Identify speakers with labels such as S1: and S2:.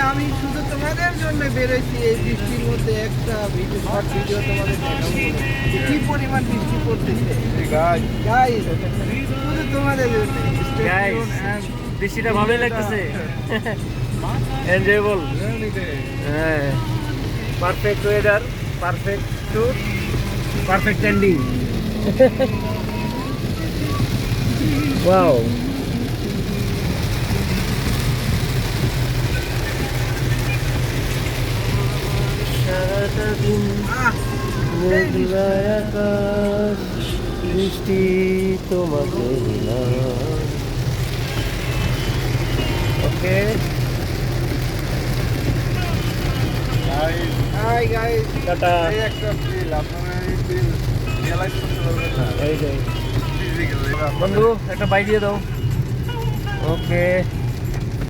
S1: আমি শুধু তোমাদের জন্য বেরোইছি এই বৃষ্টির মধ্যে একটা ভিডিও শর্ট ভিডিও তোমাদের দেখাবো বলে। যে কি পরিমাণ বৃষ্টি পড়তেছে গাইস, শুধু তোমাদের জন্য।
S2: গাইস বৃষ্টিটা ভালোই লাগতেছে, এনজয়েবল। হ্যাঁ, perfect weather, perfect shoot, perfect ending. Wow, সারাটা দিন মেঘলা আকাশ, বৃষ্টি তোমাকে দিলাম। ওকে,
S1: হাই গাইস,
S2: টাটা।
S1: এই একটা ফিল আপনারা এই ফিল রিয়েলাইজ করতে পারবেন না।
S2: এই যে বন্ধু একটা বাই দিয়ে দাও। ওকে।